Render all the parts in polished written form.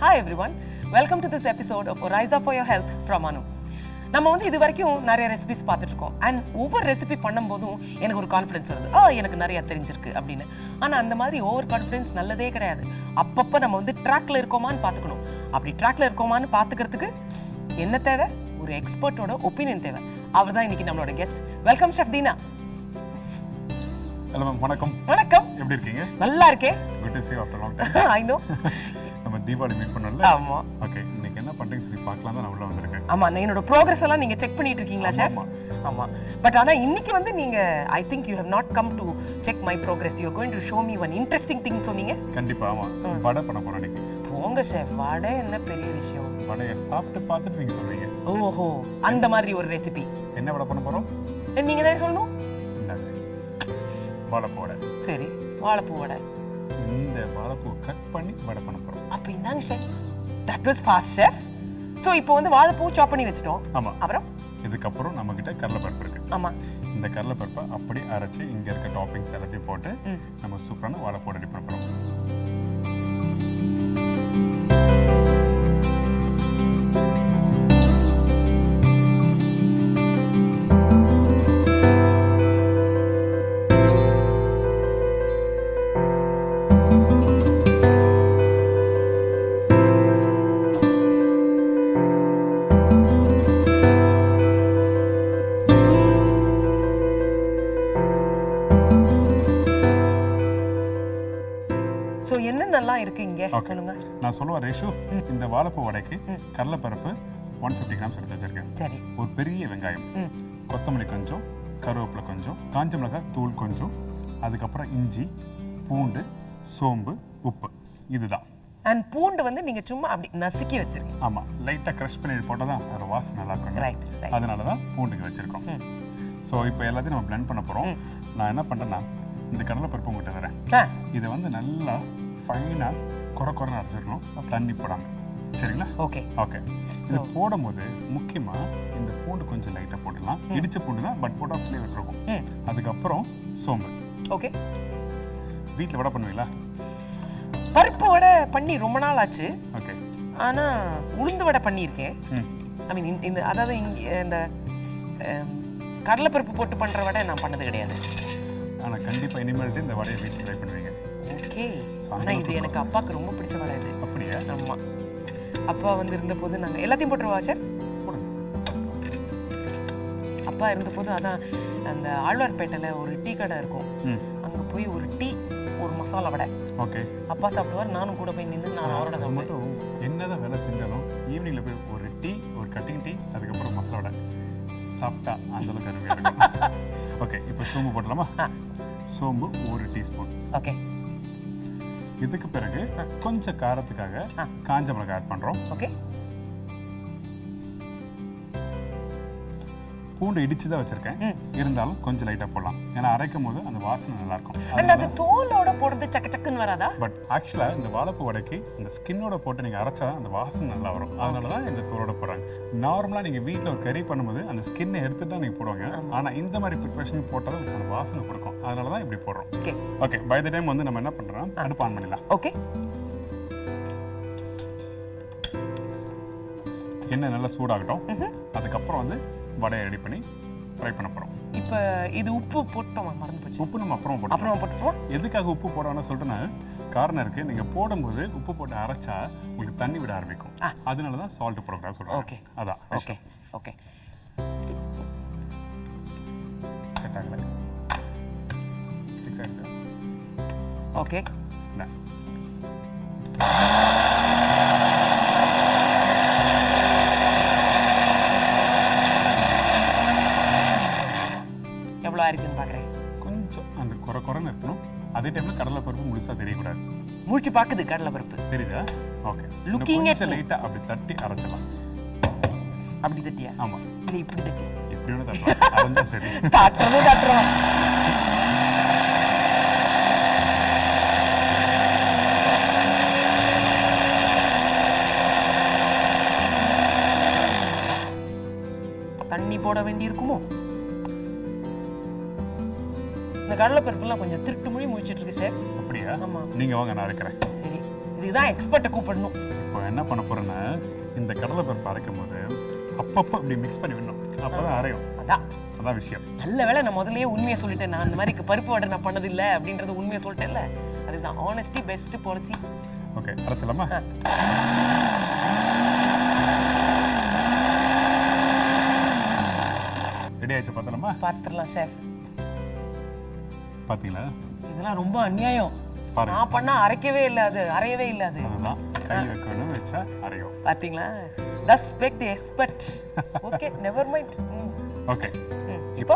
Hi everyone, welcome to this episode of Rise for Your Health from Anu. நம்ம வந்து இது வரைக்கும் நிறைய ரெசிபிஸ் பார்த்துட்டு இருக்கோம் அண்ட் ஒவ்வொரு ரெசிபி பண்ணும்போதும் எனக்கு ஒரு கான்ஃபிடன்ஸ் வருது எனக்கு நிறைய தெரிஞ்சிருக்கு அப்படின்னு. ஆனால் அந்த மாதிரி ஓவர் கான்ஃபிடன்ஸ் நல்லதே கிடையாது. அப்பப்போ நம்ம வந்து ட்ராக்ல இருக்கோமான்னு பார்த்துக்கணும். அப்படி ட்ராக்ல இருக்கோமான்னு பார்த்துக்கிறதுக்கு என்ன தேவை? ஒரு எக்ஸ்பர்ட்டோட ஒப்பீனியன் தேவை. அவர் தான் இன்னைக்கு நம்மளோட guest. Welcome chef Dheena. Hello ma'am, வணக்கம். வணக்கம். எப்படி இருக்கீங்க? நல்லா இருக்கேன். Good to see you after long time. I know. நம்ம தீபாவளி மீட் பண்ணல. ஆமா. ஓகே, இன்னைக்கு என்ன பண்றீங்க சொல்லி பார்க்கலாம் தான் நான் உள்ள வந்திருக்கேன். ஆமா, என்னோட progress எல்லாம் நீங்க செக் பண்ணிட்டு இருக்கீங்களா ஷெஃப்? ஆமா. பட் ஆனா இன்னைக்கு வந்து நீங்க I think you have not come to check my progress. You are going to show me one interesting thing சொன்னீங்க. கண்டிப்பா. ஆமா, வடை பண்ண போறோம் இன்னைக்கு. போங்க ஷெஃப், வடை என்ன பெரிய விஷயம். வடையை சாப்பிட்டு பார்த்துட்டு நீங்க சொல்றீங்க. ஓஹோ, அந்த மாதிரி ஒரு ரெசிபி. என்ன வடை பண்ண போறோம்? நீங்க தான் சொல்லணும். வாழைப்பூ வடை. சரி, வாழைப்பூ வடை. இந்த வாழைப்பூ கட் பண்ணி வடை பண்ண போறோம். அப்ப இந்தாங்க chef. That was fast chef. So இப்போ வந்து வாழைப்பூ சாப் பண்ணி வச்சிட்டோம். ஆமா. அப்புறம் இதுக்கு அப்புறம் நம்ம கிட்ட கடலைப்பருப்பு இருக்கு. ஆமா. இந்த கடலைப்பருப்பை அப்படி அரைச்சு இங்க இருக்க டாப்பிங்ஸ் எல்லாத்தையும் போட்டு நம்ம சூப்பரான வாழைப்பூ ரெடி பண்ண போறோம். சோ என்னென்னலாம் இருக்கு இங்க சொல்லுங்க. நான் சொல்லுவேன் ரேஷு, இந்த வாழைப்பூ வடைக்கு கடலைப்பருப்பு 150 கிராம்ஸ் எடுத்து வச்சிருக்கேன். சரி. ஒரு பெரிய வெங்காயம், கொத்தமல்லி கொஞ்சம், கருவேப்பிலை கொஞ்சம், காஞ்ச மிளகாய் தூள் கொஞ்சம், அதுக்கப்புறம் இஞ்சி, பூண்டு, சோம்பு, உப்பு. இதுதான். அண்ட் பூண்டு வந்து நீங்க சும்மா அப்படி நசுக்கி வச்சிருக்கீங்க. ஆமா, லைட்டா கிரஷ் பண்ணி போட்டா தான் ஒரு வாசனை நல்லா இருக்கும். அதனால தான் பூண்டுக்கு வச்சிருக்கோம். ஸோ இப்போ எல்லாத்தையும் நம்ம பிளெண்ட் பண்ண போறோம். நான் என்ன பண்றேன்னா, இந்த கடலைப்பருப்பு உங்கள்கிட்ட தரேன். இதை வந்து நல்லா ஃபைனா குறை அரைச்சிருக்கணும், தண்ணி போடாம. சரிங்களா? Okay okay. இது போடும்போது முக்கியமா இந்த பூண்டு கொஞ்சம் லைட்டா போட்டுடலாம். இடிச்ச பூண்டு தான், பட் போட்டா ஃப்ளேவர் இருக்கும். அதுக்கப்புறம் சோம்பு. ஓகே. வீட்டில் வடை பண்ணுவீங்களா? பருப்பு வடை பண்ணி ரொம்ப நாள் ஆச்சு. ஓகே. ஆனா உளுந்து வடை பண்ணியிருக்கேன். ஐ மீன் இந்த அதாவது இந்த கடலைப்பருப்பு போட்டு பண்ற வடை நான் பண்ணது கிடையாது. ஆனா கண்டிப்பா இனிமேல்ட்டு இந்த வடையை வீட்டில் ட்ரை பண்ணுவீங்க. ஓகே. ஆனா இது எனக்கு அப்பாவுக்கு ரொம்ப பிடிச்ச வடை இது. அப்படியா? ஆமா. அப்பா வந்து இருந்தபோது நாங்கள் எல்லாத்தையும் போட்டுருவா ஷெஃப். அப்பா இருந்தபோது அதான் அந்த ஆழ்வார்பேட்டையில் ஒரு டீ கடை இருக்கும். அங்கே போய் ஒரு டீ, ஒரு மசாலா வடை. ஓகே. அப்பா சாப்பிடுவார், நானும் கூட போய் நின்று நான் அவரோட சாப்பிடுவேன். மட்டும் என்னதான் வேலை செஞ்சாலும் ஈவினிங்ல போய் ஒரு டீ, ஒரு கட்டிங் டீ, அதுக்கப்புறம் மசாலா வடை சாப்பிட்டா அந்த அளவுக்கு அருமையாக இருக்கும். ஓகே, இப்போ சோம்பு போடலாமா? சோம்பு 1 டீஸ்பூன். ஓகே. இதுக்கு பிறகு கொஞ்சம் காரத்துக்காக காஞ்ச மிளகாய் ஆட் பண்றோம். ஓகே. பூண்டு இடிச்சு தான் வச்சிருக்கேன், இருந்தாலும் கொஞ்சம் லைட்டா போடலாம். ஏன்னா அரைக்கும் போது அந்த வாசனை நல்லா இருக்கும். அது தோலோட போடுறது சக்க சக்குன்னு வராதா? பட் ஆக்சுவலா இந்த வாழைப்பூ வடைக்கு இந்த ஸ்கின்னோட போட்டு நீங்க அரைச்சா அந்த வாசனை நல்லா வரும். அதனால தான் இந்த தோலோட போடுறாங்க. நார்மலா நீங்க வீட்டில் ஒரு கறி பண்ணும்போது அந்த ஸ்கின்னை எடுத்துட்டு தான் நீங்க போடுவாங்க. ஆனா இந்த மாதிரி ப்ரிப்பரேஷன் போட்டால் அந்த வாசனை கொடுக்கும். அதனால தான் இப்படி போடுறோம். Okay okay. By the time வந்து நம்ம என்ன பண்றோம், அடுப்பு ஆன் பண்ணிடலாம். ஓகே. எண்ணெய் நல்லா சூடாகட்டும். அதுக்கப்புறம் வந்து வடையை ரெடி பண்ணி ஃப்ரை பண்ண போறோம். இப்போ இது உப்பு போட்டோமா? மறந்து போச்சு. உப்பு நம்ம அப்புறம் போட்டுப்போம். எதுக்காக உப்பு போடுறோம்னு சொல்லிட்டு காரணம் இருக்கு. நீங்க போடும்போது உப்பு போட்டு அரைச்சா உங்களுக்கு தண்ணி விட ஆரம்பிக்கும். அதனால தான் சால்ட் போடுறதா சொல்றேன். ஓகே. அதான். Okay okay. செட் ஆகல. ஃபிக்ஸ் ஆயிடுச்சு. ஓகே. எவ்வளோ இருக்குன்னு பார்க்குறேன். கொஞ்சம் அந்த குறைன்னு இருக்கணும். அதே டைம்ல கடலைப்பருப்பு முழுசா தெரியக்கூடாது. முழிச்சு பார்க்குது கடலைப்பருப்பு. தெரியுதா? ஓகே. லுக்கிங் அட் லைட்டா அப்படி தட்டி அரைச்சலாம். அப்படி தட்டியா? ஆமா. இல்லை இப்படி தட்டி. எப்படி வேணும் தட்டலாம். அரைஞ்சா சரி. தட்டுறோம். தண்ணி போட வேண்டி இருக்குமோ? இந்த கடலைப்பருப்புலாம் கொஞ்சம் திருட்டு மொழி முடிச்சிட்டு இருக்கு சார். அப்படியா? ஆமா. நீங்க வாங்க, நான் இருக்கிறேன். சரி. இதுதான் எக்ஸ்பர்ட்டை கூப்பிடணும். இப்போ என்ன பண்ண போறேன்னா இந்த கடலை பருப்பு அரைக்கும் போது அப்பப்போ இப்படி மிக்ஸ் பண்ணி விடணும், அப்பதான் அரையும். அதான் விஷயம். நல்ல வேளை நான் முதல்லயே உண்மையை சொல்லிட்டேன். நான் அந்த மாதிரி பருப்பு வடை நான் பண்ணது இல்லை அப்படின்றது உண்மையை சொல்லிட்டேன்ல. அதுதான் ஆனஸ்டி பெஸ்ட் பாலிசி. ஓகே, அரைச்சலாமா? ரெடி ஆயிடுச்சு, பார்த்தலாமா? பார்த்துடலாம் ஷெஃப். பாத்தீங்களா, இதெல்லாம் ரொம்ப அநியாயம். நான் பண்ணா அரைக்கவே இல்லை, அது அரையவே இல்லை. அதுதான் கை வைக்கணும், வச்சா அரையும். பாத்தீங்களா, ரெஸ்பெக்ட் தி expert. Okay, never mind. Okay, இப்போ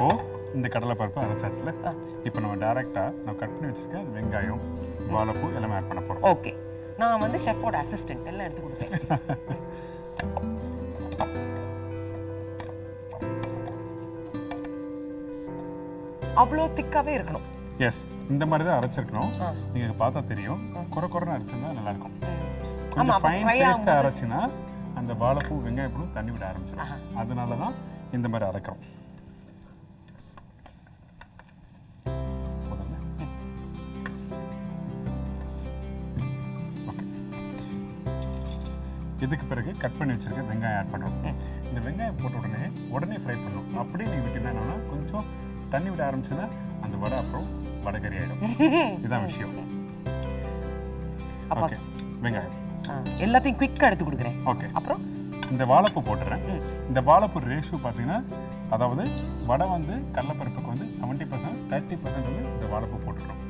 இந்த கடலை பருப்பு அரைச்சாச்சுல. இப்போ நம்ம டைரக்டா நான் கட் பண்ணி வச்சிருக்க வெங்காயம், வாழைப்பூ எல்லாமே ஆட் பண்ண போறோம். ஓகே, நான் வந்து ஷெஃபோட அசிஸ்டன்ட், எல்லாம் எடுத்து கொடுப்பேன். அவ்வளோ திக்காவே இருக்கணும். எஸ், இந்த மாதிரி தான் அரைச்சிருக்கணும். நீங்க பார்த்தா தெரியும், குறை அரைச்சிருந்தா நல்லா இருக்கும். கொஞ்சம் ஃபைன் பேஸ்டா அரைச்சினா அந்த வாழைப்பூ வெங்காயம் தண்ணி விட ஆரம்பிச்சிடும். அதனால தான் இந்த மாதிரி அரைக்கிறோம். இதுக்கு பிறகு கட் பண்ணி வச்சிருக்க வெங்காயம் ஆட் பண்ணுறோம். இந்த வெங்காயம் போட்ட உடனே ஃப்ரை பண்ணணும். அப்படியே நீங்கள் விட்டீங்கன்னா கொஞ்சம் தண்ணி விட ஆரம்பிச்சுன்னா அந்த வடை அப்புறம் வடைகறி ஆகிடும். இதுதான் விஷயம். ஓகே, வெங்காயம் எல்லாத்தையும் குயிக்காக எடுத்து கொடுக்குறேன். ஓகே, அப்புறம் இந்த வாழைப்பூ போட்டுறேன். இந்த வாழைப்பூ ரேஷியோ பார்த்தீங்கன்னா, அதாவது வடை வந்து கடலைப்பருப்புக்கு வந்து 70%, 30% வந்து இந்த வாழைப்பூ போட்டுக்கிறோம்.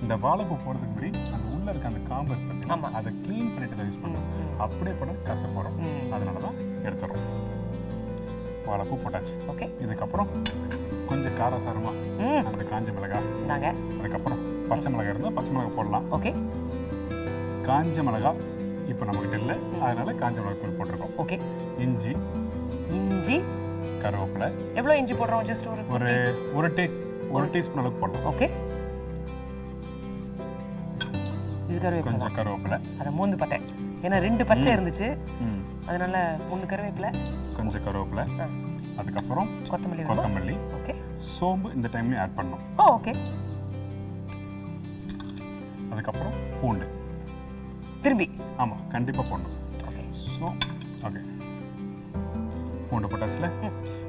இந்த வாழைப்பூ போடுறதுக்கு முன்னாடி அந்த உள்ள இருக்க அந்த காம்பு பார்த்தீங்கன்னா அதை க்ளீன் பண்ணிட்டு தான் யூஸ் பண்ணணும். அப்படியே பண்ண கசப்போறோம். அதனால தான் எடுத்துறோம். வாழைப்பூ போட்டாச்சு. ஓகே, இதுக்கப்புறம் கொஞ்சம் காரசாரமா அந்த காஞ்ச மிளகாய், அதுக்கப்புறம் பச்சை மிளகாய் இருந்தால் பச்சை மிளகாய் போடலாம். ஓகே, காஞ்ச மிளகாய் இப்போ நம்மகிட்ட இல்லை, அதனால காஞ்ச மிளகாய் தூள் போட்டிருக்கோம். ஓகே, இஞ்சி, கருவேப்பிலை. எவ்வளோ இஞ்சி போடுறோம்? ஜஸ்ட் ஒரு டீஸ்பூன் அளவுக்கு போடலாம். ஓகே, கொஞ்சம் கருவேப்பிலை. அதை மூந்து பார்த்தேன், ஏன்னா 2 பச்சை இருந்துச்சு, அதனால 3 கருவேப்பிலை, கொஞ்சம் கருவேப்பிலை. அதுக்கப்புறம் கொத்தமல்லி. ஓகே, சோம்பு இந்த டைம்லயும் ஆட் பண்ணணும். ஓகே, அதுக்கப்புறம் பூண்டு திரும்பி. ஆமா, கண்டிப்பா போடணும். ஓகே, ஓகே, பூண்டு போட்டாச்சுல.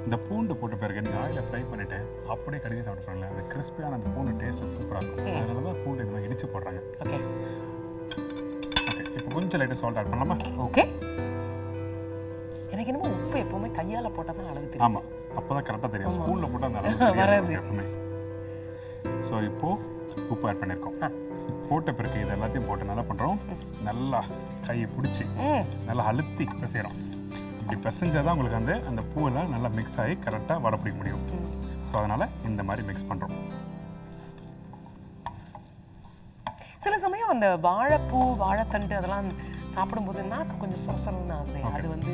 இந்த பூண்டு போட்ட பிறகு நீங்கள் ஆயில ஃப்ரை பண்ணிட்டு அப்படியே கடிச்சு சாப்பிட்டு அந்த கிறிஸ்பியான அந்த பூண்டு டேஸ்ட் சூப்பராக இருக்கும். அதனால தான் பூண்டு இந்த மாதிரி இடிச்சு போடுறாங்க. ஓகே, இப்போ கொஞ்சம் லைட்டாக சால்ட் ஆட் பண்ணலாமா? ஓகே, எனக்கு என்னமோ உப்பு எப்பவுமே கையால் போட்டால் தான் அளவு தெரியும். ஆமாம், அப்போ தான் கரெக்டாக தெரியும். ஸ்பூனில் போட்டால் அந்த அளவு வராது எப்பவுமே. ஸோ இப்போது உப்பு ஆட் பண்ணியிருக்கோம். போட்ட பிறகு இது எல்லாத்தையும் போட்டு நல்லா பண்ணுறோம். நல்லா கையை பிடிச்சி நல்லா அழுத்தி பிசைகிறோம். இப்படி பிசைஞ்சால் தான் உங்களுக்கு அந்த பூவெல்லாம் நல்லா மிக்ஸ் ஆகி கரெக்டாக வடை பிடிக்க முடியும். ஸோ அதனால் இந்த மாதிரி மிக்ஸ் பண்ணுறோம். சில சமயம் அந்த வாழைப்பூ, வாழைத்தண்டு அதெல்லாம் சாப்பிடும்போது நாக்கு கொஞ்சம் சொரசொரன்னு ஆகுது. அது வந்து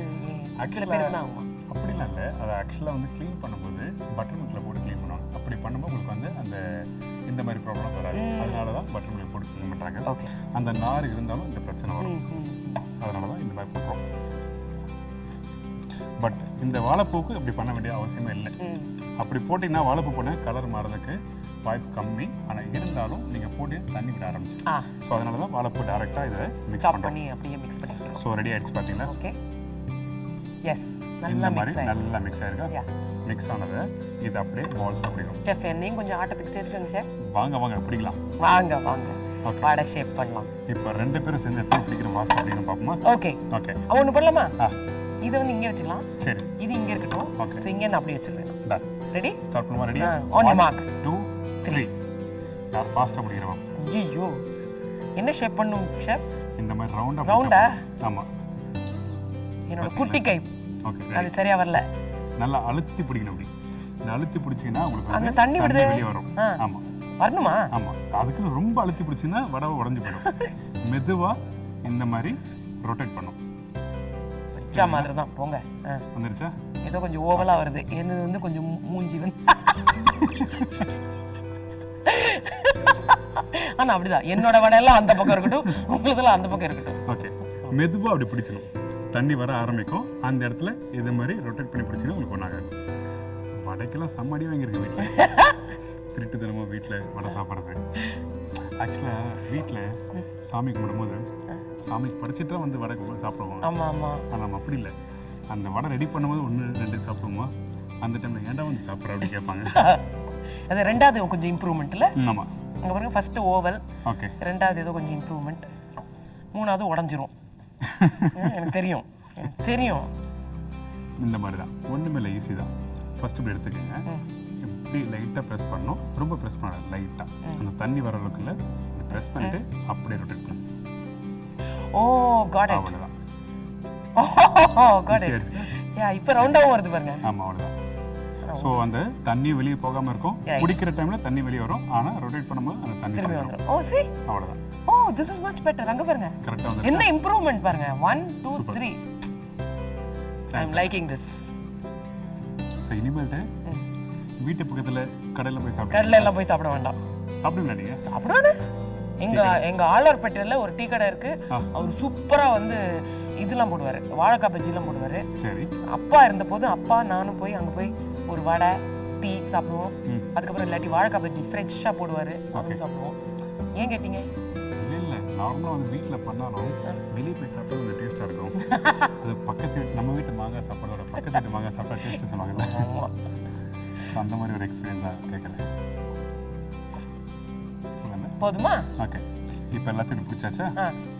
சில பேருக்கு தான் ஆகும். அப்படிலாம் இல்லை, அதை ஆக்சுவலாக வந்து க்ளீன் பண்ணும்போது பட்டர் மில்கில் போட்டு க்ளீன் பண்ணுவாங்க. அப்படி பண்ணும்போது உங்களுக்கு வந்து அந்த இந்த மாதிரி ப்ராப்ளம் வராது. அதனால தான் பட்டர் மில்க் போட்டு க்ளீன் பண்ணுறாங்க. அந்த நார் இருந்தாலும் இந்த பிரச்சனை வரும். அதனால தான் இந்த மாதிரி பண்ணுறோம். பட் இந்த வாழைப்பூக்கு அப்படி பண்ண வேண்டிய அவசியமே இல்லை. அப்படி போட்டிங்கன்னா வாழைப்பூ போனால் கலர் மாறதுக்கு வாய்ப்பு கம்மி. ஆனால் இருந்தாலும் நீங்கள் போட்டு தண்ணி விட ஆரம்பிச்சு. ஸோ அதனால தான் வாழைப்பூ டேரெக்டாக இதை மிக்ஸ் பண்ணி அப்படியே மிக்ஸ் பண்ணிக்கலாம். ஸோ ரெடி ஆகிடுச்சு பார்த்தீங்களா? ஓகே, எஸ், இந்த மாதிரி நல்லா மிக்ஸ் ஆயிருக்கா? மிக்ஸ் ஆனதை இது அப்படியே பால்ஸ் பிடிக்கும். செஃப், என்னையும் கொஞ்சம் ஆட்டத்துக்கு சேர்த்துக்கங்க செஃப். வாங்க பிடிக்கலாம். வாங்க வடை ஷேப் பண்ணலாம். இப்போ 2 பேரும் சேர்ந்து எத்தனை பிடிக்கிற மாஸ்க் அப்படின்னு பார்ப்போமா? ஓகே, ஒன்று பண்ணலாமா? இதை வந்து இங்கே வச்சுக்கலாம். சரி, இது இங்கே இருக்கட்டும். ஓகே, ஸோ இங்கே அப்படியே வச்சுருவேன். டன். ரெடி? ஸ்டார்ட் பண்ணுமா? ரெடி? On the mark. 2 3. நான் ஃபாஸ்ட்டாக பிடிக்கிறேன். ஐயோ, என்ன ஷேப் பண்ணும் ஷெஃப்? இந்த மாதிரி ரவுண்டா? ஆமாம், என்னோட குட்டி கை. ஓகே, அது சரியா வரல. நல்லா அழுத்தி பிடிக்கணும். அப்படி இந்த அழுத்தி பிடிச்சிங்கன்னா உங்களுக்கு அந்த தண்ணி வெளியே வரும். ஆமாம், வரணுமா? ஆமாம், அதுக்குன்னு ரொம்ப அழுத்தி பிடிச்சிங்கன்னா வடை உடஞ்சி போயிடும். மெதுவாக இந்த மாதிரி ரொட்டேட் பண்ணும். பிடிச்சா மாதிரி தான். போங்க, வந்துருச்சா? ஏதோ கொஞ்சம் ஓவலாக வருது. என்னது வந்து கொஞ்சம் மூஞ்சி வந்து ஆனால் அப்படிதான் என்னோட வடையெல்லாம் அந்த பக்கம் இருக்கட்டும், உங்களுதெல்லாம் அந்த பக்கம் இருக்கட்டும். ஓகே, மெதுவாக அப்படி பிடிச்சிடும். தண்ணி வர ஆரம்பிக்கும். அந்த இடத்துல இது மாதிரி ரொட்டேட் பண்ணி பிடிச்சிங்கன்னா உங்களுக்கு ஒன்றாகாது. வடைக்கெல்லாம் செம்மடி வாங்கியிருக்கு வீட்டில். திருட்டு தினமும் வீட்டில் வடை சாப்பிட்றது. ஆக்சுவலாக வீட்டில் சாமி கும்பிடும்போது சாமிக்கு படிச்சுட்டு வந்து வடை சாப்பிடுவோம். ஆமாம் ஆமாம். ஆனால் நம்ம அப்படி இல்லை, அந்த வடை ரெடி பண்ணும்போது 1-2 சாப்பிடுவோமா, அந்த டைமில் ஏன்டா வந்து சாப்பிட்ற அப்படி கேட்பாங்க. அது ரெண்டாவது கொஞ்சம் இம்ப்ரூவ்மெண்ட் இல்லை? ஆமாம். அங்கே பாருங்க, ஃபஸ்ட்டு ஓவல், ஓகே, ரெண்டாவது ஏதோ கொஞ்சம் இம்ப்ரூவ்மெண்ட், மூணாவது உடஞ்சிரும். எனக்கு தெரியும், எனக்கு தெரியும். இந்த மாதிரி தான், ஒன்றுமே இல்லை, ஈஸி தான். ஃபஸ்ட்டு இப்படி எடுத்துக்கோங்க, இப்படி லைட்டாக ப்ரெஸ் பண்ணணும், ரொம்ப ப்ரெஸ் பண்ண லைட்டாக அந்த தண்ணி வர அளவுக்குள்ள ப்ரெஸ் பண்ணிட்டு அப்படியே ரொட்டேட் பண்ணணும். ஓ காட் இட். அவ்வளோதான். ஓ காட் இட். யா, இப்போ ரவுண்டாகவும் வருது பாருங்க. ஆமாம், அவ்வளோதான். ஸோ அந்த தண்ணி வெளியே போகாமல் இருக்கும், குடிக்கிற டைமில் தண்ணி வெளியே வரும், ஆனால் ரொட்டேட் பண்ணும்போது அந்த தண்ணி வந்துடும். ஓ சி, அவ்வளோதான். Oh this is much better. அங்கே பாருங்க, கரெக்டாக வந்து என்ன இம்ப்ரூவ்மெண்ட் பாருங்க. 1 2 3. ஐ அம் லைக்கிங் திஸ். ஸோ இனிமேல்ட்டு வீட்டு பக்கத்தில் கடையில் போய் கடையில் எல்லாம் போய் சாப்பிட வேண்டாம். சாப்பிடுங்களா நீங்கள்? சாப்பிடுவானே. எங்க ஆழ்வார்பேட்டையில் ஒரு டீ கடை இருக்கு. அவர் சூப்பரா வந்து இதெல்லாம் போடுவாரு, வாழைக்காய் பஜ்ஜிலாம் போடுவாரு. சரி. அப்பா இருந்த போது அப்பா நானும் போய் அங்க போய் ஒரு வடை டீ சாப்பிடுவோம். அதுக்கப்புறம் இல்லாட்டி வாழைக்காய் பஜ்ஜி ஃப்ரெஷ்ஷா போடுவாரு, அதுவும் சாப்பிடுவோம். ஏன் கேட்டீங்க? இல்லை, நார்மலாக வந்து வீட்டில் பண்ணாலும் வெளியே போய் சாப்பிட்டா கொஞ்சம் டேஸ்ட்டாக இருக்கும். அது பக்கத்து நம்ம வீட்டு மாங்காய் சாப்பிட்றதோட பக்கத்து வீட்டு மாங்காய் சாப்பிட்டா டேஸ்ட்டு சொல்லுவாங்கல்ல. ஸோ அந்த மாதிரி ஒரு எக்ஸ்பீரியன்ஸ் தான் கேட்குறேன். போதுமா? ஓகே, இப்போ எல்லாத்தையும் பிடிச்சாச்சா?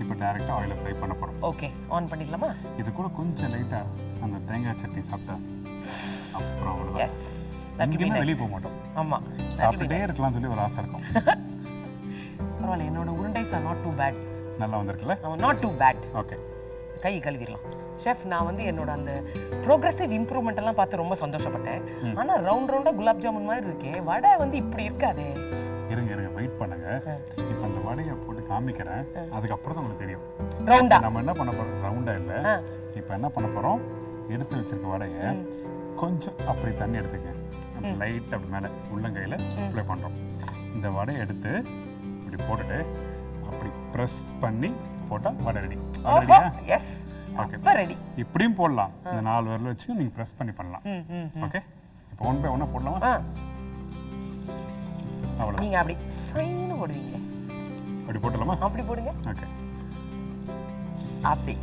இப்போ டைரெக்டாக ஆயிலில் ஃப்ரை பண்ண போகிறோம். ஓகே, ஆன் பண்ணிடலாமா? இது கூட கொஞ்சம் லைட்டாக அந்த தேங்காய் சட்னி சாப்பிட்டா அப்புறம் அவ்வளோதான். எஸ், எங்கேயுமே வெளியே போக மாட்டோம். ஆமாம், சாப்பிட்டுட்டே இருக்கலாம்னு சொல்லி ஒரு ஆசை இருக்கும். பரவாயில்ல, என்னோட உருண்டைஸ் ஆர் நாட் டூ பேட். நல்லா வந்திருக்குல்ல? Not too bad. ஓகே, கை கழுவிடலாம். ஷெஃப், நான் வந்து என்னோட அந்த ப்ரோக்ரெசிவ் இம்ப்ரூவ்மெண்ட் எல்லாம் பார்த்து ரொம்ப சந்தோஷப்பட்டேன். ஆனால் ரவுண்டாக குலாப் ஜாமுன் மாதிரி இருக்கே, வடை வந்து இப்படி இருக்காதே. இருங்க வெயிட் பண்ணுங்க. இப்போ அந்த வடையை போட்டு காமிக்கிறேன், அதுக்கப்புறம் தான் உங்களுக்கு தெரியும். ரவுண்டா நம்ம என்ன பண்ண போகிறோம்? ரவுண்டா இல்லை, இப்போ என்ன பண்ண போகிறோம், எடுத்து வச்சிருக்க வடையை கொஞ்சம் அப்படி தண்ணி எடுத்துக்க, லைட் அப்படி மேலே உள்ளங்கையில் அப்ளை பண்ணுறோம். இந்த வடையை எடுத்து இப்படி போட்டுட்டு அப்படி ப்ரெஸ் பண்ணி போட்டால் vada ready. Yes, okay, ready. இப்படியும் போடலாம், இந்த 4 விரல் வச்சு நீங்கள் ப்ரெஸ் பண்ணி பண்ணலாம். ஓகே, இப்போ 1 by 1 போடலாமா? அவ்வளோ. நீங்கள் அப்படி சைன்னு போடுவீங்க, அப்படி போட்டலாமா? அப்படி போடுங்க. ஓகே, அப்படி.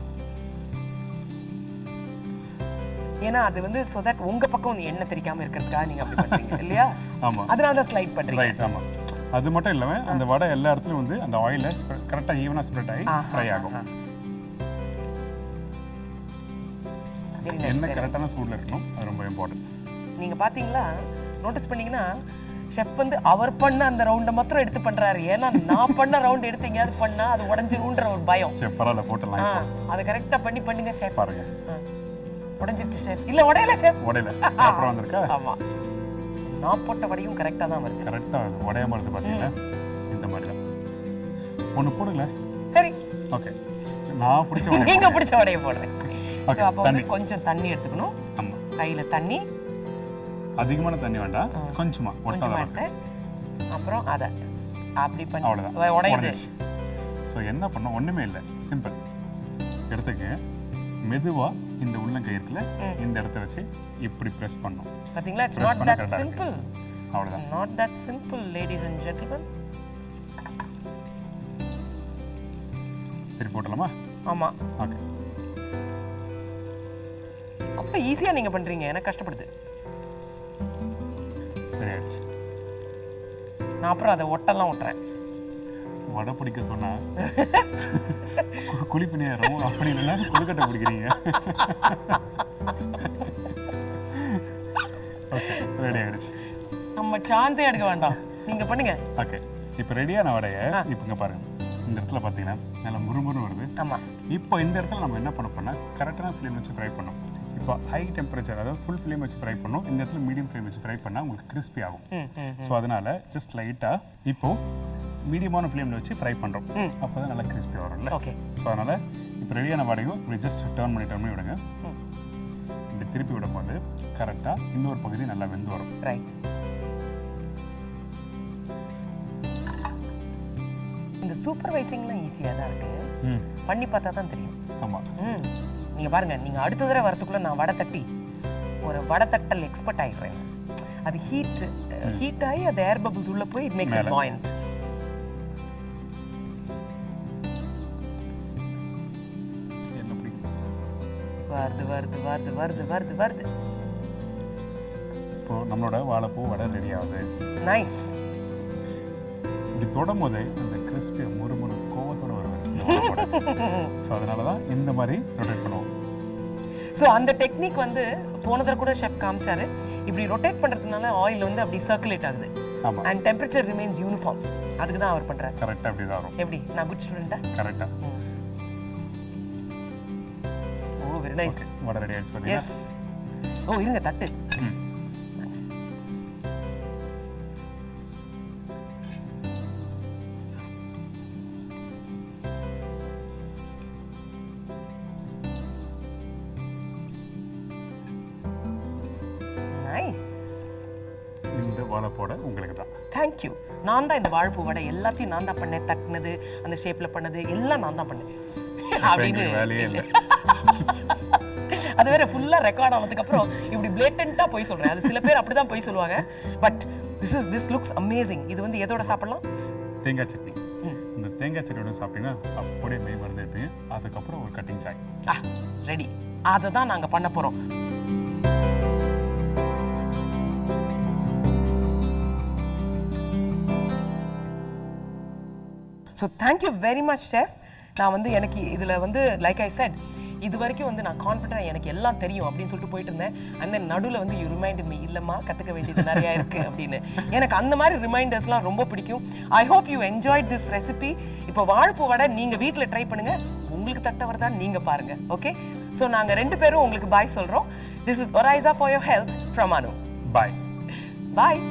ஏன்னா அது வந்து ஸோ தட் உங்கள் பக்கம் வந்து எண்ணெய் தெரிக்காமல் இருக்கிறதுக்காக நீங்கள் அப்படி பண்ணுறீங்க இல்லையா? ஆமாம், அதனால தான் ஸ்லைட் பண்ணுறீங்க. ரைட். ஆமாம், அது மட்டும் இல்லாமல் அந்த வடை எல்லா இடத்துலையும் வந்து அந்த ஆயிலில் கரெக்டாக ஈவனாக ஸ்ப்ரெட் ஆகி ஃப்ரை ஆகும். எண்ணெய் கரெக்டான சூடில் இருக்கணும், அது ரொம்ப இம்பார்ட்டன்ட். நீங்கள் பார்த்தீங்களா, நோட்டீஸ் பண்ணீங்கன்னா ஷெஃப் வந்து அவர் பண்ண அந்த ரவுண்டை மாத்திரம் எடுத்து பண்ணுறாரு. ஏன்னா நான் பண்ண ரவுண்ட் எடுத்து எங்கேயாவது பண்ணால் அது உடஞ்சிருன்ற ஒரு பயம். சரி, பரவாயில்ல, போட்டலாம். அதை கரெக்டாக பண்ணுங்க ஷெஃப். பாருங்க, உடஞ்சிருச்சு ஷெஃப். இல்லை, உடையல ஷெஃப், உடையல. அப்புறம் வந்திருக்கா? ஆமாம், நான் போட்ட வடையும் கரெக்டாக தான் வருது. கரெக்டாக உடையாம வருது பார்த்தீங்களா? இந்த மாதிரி தான். ஒன்று போடுங்கள. சரி, ஓகே, நான் பிடிச்ச நீங்கள் பிடிச்ச வடையை போடுறேன். ஸோ அப்போ வந்து கொஞ்சம் தண்ணி எடுத்துக்கணும். ஆமாம், கையில் தண்ணி, அதிகமான தண்ணி வேண்டாம், கொஞ்சமா எடுத்து அப்புறம் அதை அப்படி பண்ணி அவ்வளோதான், உடையுது. ஸோ என்ன பண்ணோம்? ஒன்றுமே இல்லை, சிம்பிள். எடுத்துக்க, மெதுவாக இந்த உள்ளங்கை இருக்குல்ல, இந்த இடத்த வச்சு இப்படி ப்ரெஸ் பண்ணணும். பார்த்தீங்களா? It's not that simple. அவ்வளோதான், not that simple ladies and gentlemen. திருப்பி போட்டலாமா? ஆமாம், ஓகே. அப்போ ஈஸியாக நீங்கள் பண்ணுறீங்க, எனக்கு கஷ்டப்படுது. சரி ஆயிடுச்சு. நான் அப்புறம் அதை ஒட்டெல்லாம் ஒட்டுறேன். வடை பிடிக்க சொன்னா குழிப்பு நேரம் அப்படி இல்லைன்னா கொழுக்கட்டை பிடிக்கிறீங்க. ஓகே, ரெடி ஆயிடுச்சு. நம்ம சான்ஸே எடுக்க வேண்டாம், நீங்கள் பண்ணுங்க. ஓகே, இப்போ ரெடியான வடையை இப்போ இங்கே பாருங்க, இந்த இடத்துல பார்த்தீங்கன்னா நல்லா முறுமுறுன்னு வருது. ஆமாம், இப்போ இந்த இடத்துல நம்ம என்ன பண்ண போனால் கரெக்டான ஃப்ளேம் வச்சு ஃப்ரை பண்ணோம். இப்போ ஹை டெம்பரேச்சர், அதாவது ஃபுல் ஃப்ளேம் வச்சு ஃப்ரை பண்ணணும். இந்த இடத்துல மீடியம் ஃப்ளேம் வச்சு ஃப்ரை பண்ணால் உங்களுக்கு கிறிஸ்பி ஆகும். ஸோ அதனால் ஜஸ்ட் லைட்டாக இப்போது மீடியமான ஃப்ளேமில் வச்சு ஃப்ரை பண்ணுறோம், அப்போ தான் நல்லா கிறிஸ்பி வரும்ல. ஓகே, ஸோ அதனால் இப்போ ரெடியான வடையும் இப்படி ஜஸ்ட் டர்ன் பண்ணி விடுங்க. இப்படி திருப்பி விடும்போது கரெக்டாக இன்னொரு பகுதி நல்லா வெந்து வரும். ரைட். இந்த சூப்பர்வைசிங்லாம் ஈஸியாக தான் இருக்குது, பண்ணி பார்த்தா தான் தெரியும். ஆமாம், நீங்கள் பாருங்கள், நீங்கள் அடுத்த தடவை வரத்துக்குள்ளே நான் வடை தட்டி ஒரு வடை தட்டல் எக்ஸ்பர்ட் ஆகிடுறேன். அது ஹீட் ஆகி அது ஏர் பபிள்ஸ் உள்ளே போய் இட் மேக்ஸ் இட் பாயிண்ட். வருது வருது வருது வருது வருது வருது. இப்போ நம்மளோட வாழைப்பூ வடை ரெடி ஆகுது. நைஸ். இப்படி தொடும் போதே அந்த கிறிஸ்பியை முறுமுறு கோவத்தோட வருது. ஸோ அதனால தான் இந்த மாதிரி ரொட்டேட் பண்ணுவோம். ஸோ அந்த டெக்னிக் வந்து போன தடவை கூட ஷெஃப் காமிச்சாரு. இப்படி ரொட்டேட் பண்ணுறதுனால ஆயில் வந்து அப்படி சர்க்குலேட் ஆகுது. ஆமாம். And temperature remains uniform. அதுக்கு தான் அவர் பண்ணுறாரு. கரெக்டாக அப்படி தான் வரும். எப்படி? நான் குட் ஸ்டூடெண்ட்டா? கரெக்டாக. ஓ வெரி நைஸ். வடை ரெடி ஆயிடுச்சு பார்த்தீங்கன்னா. எஸ். ஓ இருங்க தட்டு. நைஸ். இந்த வாழைப்பூட உங்களுக்கு தான். தேங்க்யூ. நான் தான் இந்த வாழைப்பூ வடை எல்லாத்தையும் நான் தான் பண்ணேன். தட்டினது, அந்த ஷேப்பில் பண்ணது எல்லாம் நான் தான் பண்ணேன் அப்படின்னு வேலையே இல்லை. அது வேற ஃபுல்லாக ரெக்கார்ட் ஆனதுக்கப்புறம் இப்படி பிளேட்டண்ட்டாக போய் சொல்கிறேன். அது சில பேர் அப்படி தான் போய் சொல்லுவாங்க. But this looks amazing. இது வந்து எதோட சாப்பிடலாம்? தேங்காய் சட்னி. இந்த தேங்காய் சட்னியோட சாப்பிட்டீங்கன்னா அப்படியே மெய் மறந்து இருப்பீங்க. அதுக்கப்புறம் ஒரு கட்டிங் சாய். ரெடி. அதை தான் நாங்கள் பண்ண போகிறோம். So thank you very much chef. நான் வந்து எனக்கு இதில் வந்து லைக் ஐ செட் இது வரைக்கும் வந்து நான் கான்ஃபிடென்ட் எனக்கு எல்லாம் தெரியும் அப்படின்னு சொல்லிட்டு போயிட்டு இருந்தேன். அந்த நடுவில் வந்து யூ ரிமைண்ட் மீ இல்லைம்மா கற்றுக்க வேண்டியது நிறையா இருக்குது அப்படின்னு. எனக்கு அந்த மாதிரி ரிமைண்டர்ஸ்லாம் ரொம்ப பிடிக்கும். I hope you enjoyed this recipe. இப்போ வாழைப்பூ வடை நீங்கள் வீட்டில் ட்ரை பண்ணுங்கள். உங்களுக்கு தட்ட வரதான் நீங்கள் பாருங்கள். ஓகே. ஸோ நாங்கள் 2 பேரும் உங்களுக்கு பாய் சொல்கிறோம். This is Oryza for your health from Anu. Bye. Bye.